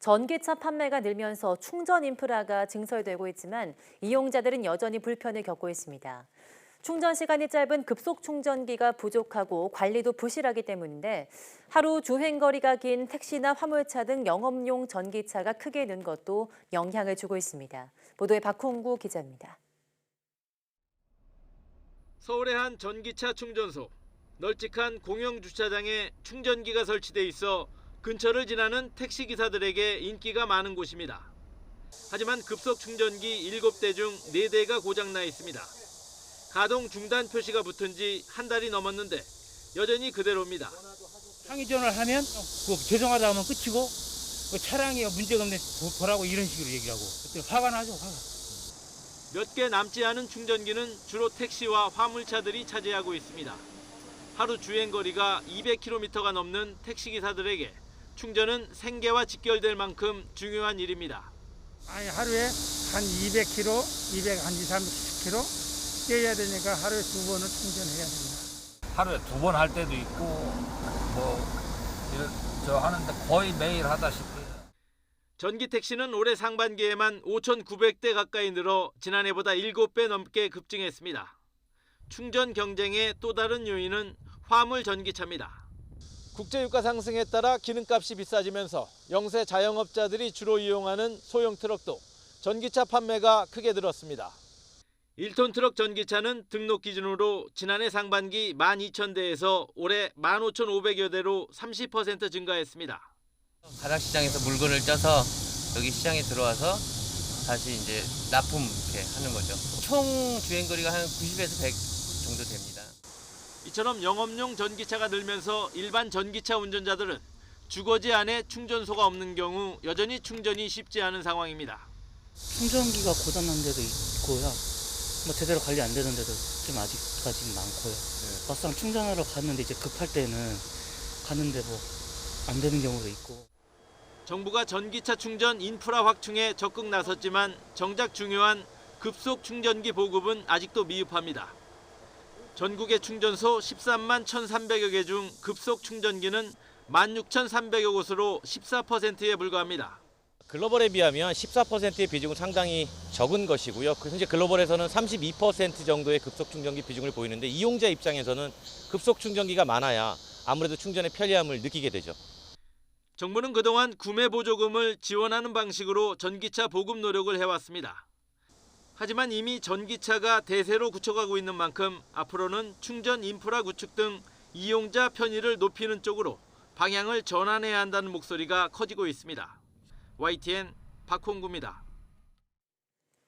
전기차 판매가 늘면서 충전 인프라가 증설되고 있지만 이용자들은 여전히 불편을 겪고 있습니다. 충전 시간이 짧은 급속 충전기가 부족하고 관리도 부실하기 때문인데 하루 주행 거리가 긴 택시나 화물차 등 영업용 전기차가 크게 는 것도 영향을 주고 있습니다. 보도에 박홍구 기자입니다. 서울의 한 전기차 충전소. 널찍한 공영 주차장에 충전기가 설치돼 있어 근처를 지나는 택시기사들에게 인기가 많은 곳입니다. 하지만 급속 충전기 7대 중 4대가 고장나 있습니다. 가동 중단 표시가 붙은 지 한 달이 넘었는데 여전히 그대로입니다. 항의 전화를 하면 죄송하다 하면 끝이고 차량이 문제가 없는데 보라고 이런 식으로 얘기를 하고 그때 화가 나죠, 화가. 몇 개 남지 않은 충전기는 주로 택시와 화물차들이 차지하고 있습니다. 하루 주행거리가 200km가 넘는 택시기사들에게 충전은 생계와 직결될 만큼 중요한 일입니다. 아니 하루에 한 200km, 230km 뛰어야 되니까 하루에 2번을 충전해야 됩니다. 하루에 2번 할 때도 있고 저 하는데 거의 매일 하다시피. 전기 택시는 올해 상반기에만 5,900대 가까이 늘어 지난해보다 7배 넘게 급증했습니다. 충전 경쟁의 또 다른 요인은 화물 전기차입니다. 국제유가 상승에 따라 기름값이 비싸지면서 영세 자영업자들이 주로 이용하는 소형 트럭도 전기차 판매가 크게 늘었습니다. 1톤 트럭 전기차는 등록 기준으로 지난해 상반기 12,000대에서 올해 15,500여 대로 30% 증가했습니다. 가락시장에서 물건을 쪄서 여기 시장에 들어와서 다시 이제 납품 이렇게 하는 거죠. 총 주행거리가 한 90에서 100 정도 됩니다. 이처럼 영업용 전기차가 늘면서 일반 전기차 운전자들은 주거지 안에 충전소가 없는 경우 여전히 충전이 쉽지 않은 상황입니다. 충전기가 고장난 데도 있고요. 제대로 관리 안 되는 데도 좀 아직까지 많고요. 막상 충전하러 갔는데 이제 급할 때는 갔는데 안 되는 경우도 있고. 정부가 전기차 충전 인프라 확충에 적극 나섰지만 정작 중요한 급속 충전기 보급은 아직도 미흡합니다. 전국의 충전소 13만 1,300여 개 중 급속 충전기는 16,300여 곳으로 14%에 불과합니다. 글로벌에 비하면 14%의 비중은 상당히 적은 것이고요. 현재 글로벌에서는 32% 정도의 급속 충전기 비중을 보이는데 이용자 입장에서는 급속 충전기가 많아야 아무래도 충전의 편리함을 느끼게 되죠. 정부는 그동안 구매 보조금을 지원하는 방식으로 전기차 보급 노력을 해왔습니다. 하지만 이미 전기차가 대세로 굳혀가고 있는 만큼 앞으로는 충전 인프라 구축 등 이용자 편의를 높이는 쪽으로 방향을 전환해야 한다는 목소리가 커지고 있습니다. YTN 박홍구입니다.